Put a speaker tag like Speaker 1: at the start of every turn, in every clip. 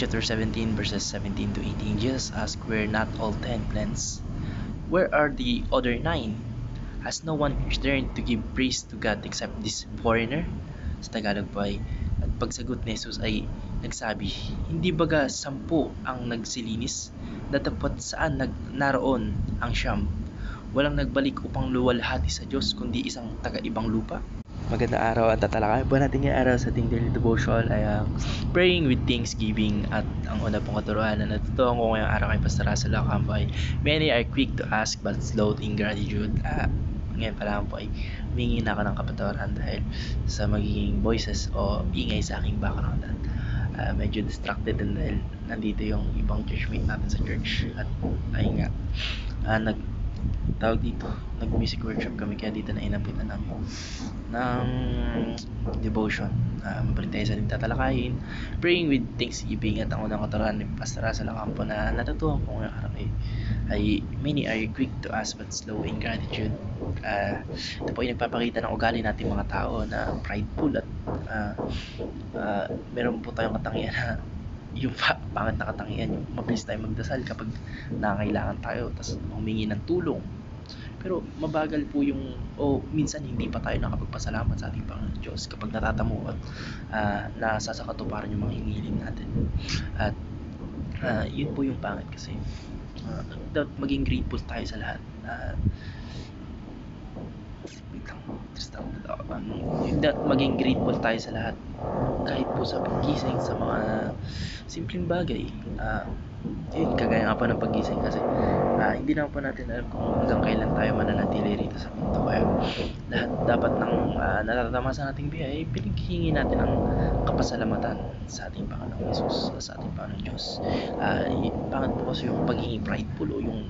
Speaker 1: chapter 17 verses 17 to 18, Jesus asked, "Were not all 10 cleansed? Where are the other 9? Has no one returned to give praise to God except this foreigner?" Sa Tagalog po ay, at pagsagot ni Jesus ay nagsabi, "Hindi baga 10 ang nagsilinis? Datapwat saan naroon ang 9? Walang nagbalik upang luwalhati sa Diyos, kundi isang taga-ibang lupa." Magandang araw, at tatalakayin po natin yung araw sa ating daily devotion ay praying with thanksgiving. At ang una pong katuruan na natutuhan ko ngayong araw kay Pastor Russell Ocampo ay, many are quick to ask but slow in gratitude. Ngayon pa lang po ay humingi na ako ng kapatawaran dahil sa magiging voices o ingay sa aking background. At medyo distracted din dahil nandito yung ibang churchmate natin sa church. At ayun nga, nag-music workshop kami, kaya dito na inabutan ng devotion. Mabalik tayo sa ating tatalakayin, praying with thanksgiving. At ang unang katuruan ni Pastor Russell Ocampo na natutuhan ko ngayong araw ay many are quick to ask but slow in gratitude. Ito po ay nagpapakita ng ugali natin mga tao na prideful at meron po tayong katangian na yung pangit na katangian, yung mabilis tayo magdasal kapag nangangailangan tayo, tapos humingi ng tulong. Pero mabagal po yung, minsan hindi pa tayo nakapagpasalamat sa ating Panginoon Diyos kapag natatamo at nasasakatuparan yung mga hinihiling natin. At yun po yung pangit kasi dapat maging grateful tayo sa lahat. Dapat maging grateful tayo sa lahat, kahit po sa paggising, sa mga simpleng bagay. Yun, kagaya nga po ng paggising kasi hindi naman po natin alam kung hanggang kailan tayo mananatili rito sa mundo. Kaya lahat dapat ng natatama sa ating biyaya ay pinaghihingi natin ng kapasalamatan sa ating Panginoong Jesus, sa ating Panginoong Diyos. Pangit po kasi yung pagiging prideful o yung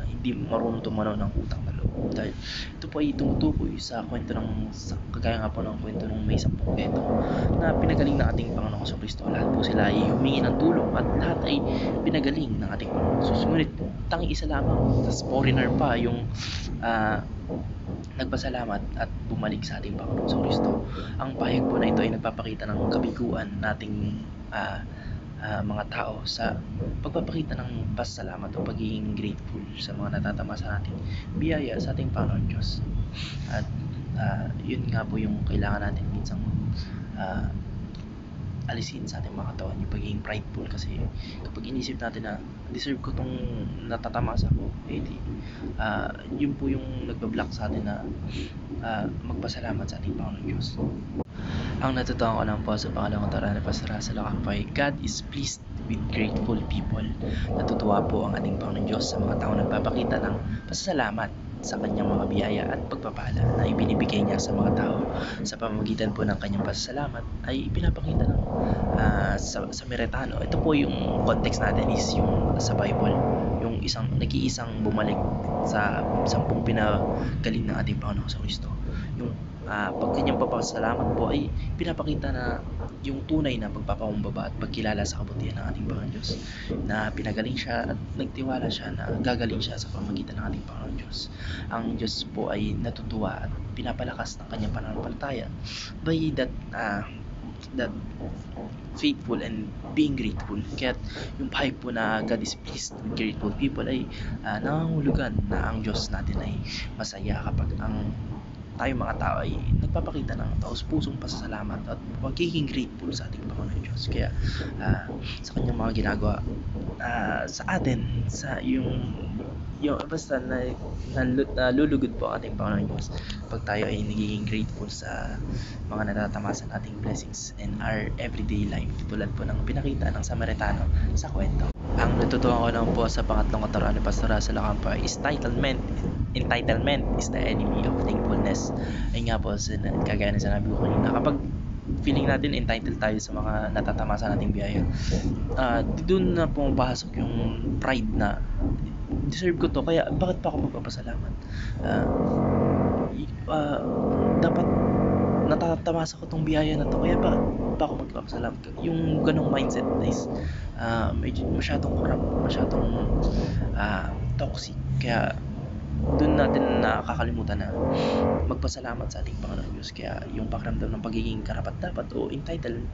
Speaker 1: hindi marunong tumanaw ng utang na loob. Dahil ito po ay tumutukoy sa kwento kagaya nga po ng kwento ng may 10 keto na pinagaling ng ating Panginoong Kristo. Lahat po sila ay humingi ng tulong at lahat ay pinagaling ng ating Panginoong Jesus. Ngunit tanging isa lamang, tas foreigner pa yung nagpasalamat at bumalik sa ating Panginoong Kristo. Ang pahayag po na ito ay nagpapakita ng kabiguan nating mga tao sa pagpapakita ng pasalamat o pagiging grateful sa mga natatamasa nating biyaya sa ating Panginoon Diyos. At yun nga po yung kailangan natin minsan alisin sa ating mga katawan, yung pagiging prideful. Kasi kapag inisip natin na deserve ko tong natatamasa ko, yun po yung nagbablock sa atin na magpasalamat sa ating Panginoon Diyos. Ang natutuhan ko lang po sa pangalawang katuruan ni Pastor Russell Ocampo ay, God is pleased with grateful people. Natutuwa po ang ating Panginoon Diyos sa mga tao nagpapakita ng pasasalamat sa kanyang mga biyaya at pagpapala na ibinibigay niya sa mga tao. Sa pamamagitan po ng kanyang pasasalamat ay pinapakita ng sa Samaritano. Ito po yung context natin is yung sa Bible, yung nag-iisang bumalik sa 10 pinagaling ng ating Panginoon sa Kristo. Yung pag kanyang papasalamat po ay pinapakita na yung tunay na pagpapakumbaba at pagkilala sa kabutihan ng ating Panginoon Diyos, na pinagaling siya at nagtiwala siya na gagaling siya sa pamamagitan ng ating Panginoon Diyos. Ang Diyos po ay natutuwa at pinapalakas ng kanyang pananampalataya by that faithful and being grateful. Kaya yung pahayag po na God is pleased with grateful people ay nangangulugan na ang Diyos natin ay masaya kapag tayo mga tao ay nagpapakita ng taos-pusong pasasalamat at pagiging grateful sa ating Panginoon Diyos. Kaya sa kanyang mga ginagawa sa atin, sa yung basta nalulugod po ang ating Panginoon Diyos pag tayo ay nagiging grateful sa mga natatamasa nating blessings in our everyday life, tulad po ng pinakita ng Samaritano sa kwento. Ang natutuhan ko lang po sa pangatlong katuruan ni Pastor Russell Ocampo is entitlement is the enemy of thankfulness. Ay nga po, kagaya na sinabi ko kanina, kapag feeling natin entitled tayo sa mga natatamasa nating biyaya, doon na pumapasok yung pride na deserve ko to, kaya bakit pa ako magpapasalamat? Dapat natatamasa ko tong biyaya na to, kaya bakit pa ako magpapasalamat? Yung ganong mindset is medyo masyadong corrupt, masyadong toxic. Kaya doon natin nakakalimutan na magpasalamat sa ating Panginoon Diyos. Kaya yung pakiramdam ng pagiging karapat-dapat o entitled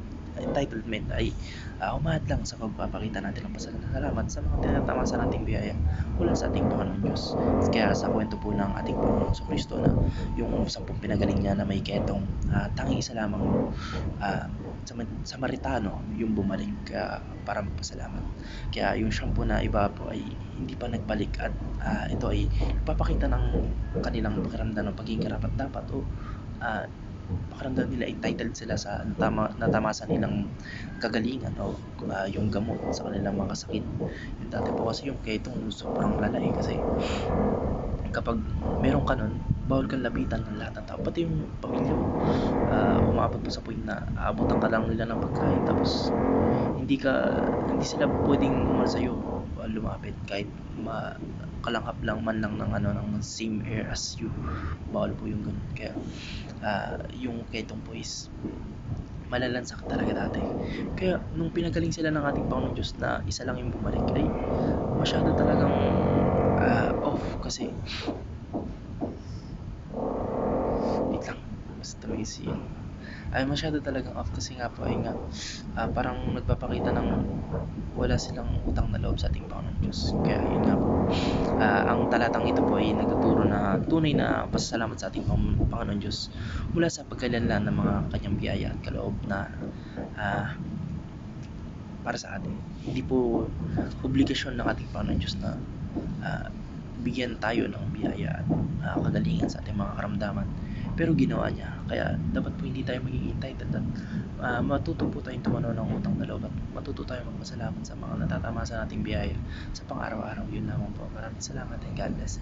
Speaker 1: entitlement ay humahad lang sa pagpapakita natin ng pasasalamat sa mga tinatamasa nating biyaya mula sa ating Panginoon Diyos. Kaya sa kwento po ng ating Panginoong Kristo na yung 10 pinagaling niya na may ketong, tanging isa lamang Samaritano yung bumalik para magpasalamat. Kaya yung 10 na iba po ay hindi pa nagbalik at ito ay nagpapakita ng kanilang pakiramdam ng pagiging karapat-dapat o pakiramdam nila entitled sila sa natamasa nilang kagalingan o yung gamot sa kanilang mga sakit. Yung dati po kasi yung ketong sobrang lala kasi kapag meron ka nun, bawal kang lapitan ng lahat ng tao, pati yung pamilya mo. Umabot pa sa point na aabutan ka lang nila ng pagkain tapos hindi sila pwedeng sa'yo lumapit kahit kalanghap lang man lang ng same air as you. Bawal po yung ganun. Kaya yung ketong po is malalansak talaga dati. Kaya nung pinagaling sila ng ating Panginoon Diyos na isa lang yung bumalik ay masyado talagang off kasi wait lang, basta noisy ay masyado talagang off kasi nga po ay nga parang nagpapakita ng wala silang utang na loob sa ating Panginoon Diyos. Kaya yun nga po, ang talatang ito po ay nagtuturo na tunay na pasasalamat sa ating Panginoon Diyos mula sa pagkalanlan ng mga kanyang biyaya at kaloob na para sa atin. Hindi po obligasyon ng ating Panginoon Diyos na bigyan tayo ng biyaya at kagalingan sa ating mga karamdaman, pero ginawa niya. Kaya dapat po hindi tayo maging entitled at matuto po tayong tumanaw ng utang na loob at matuto tayong magpasalamat sa mga natatamasa nating biyaya sa pang-araw-araw. Yun lamang po. Maraming salamat and God bless.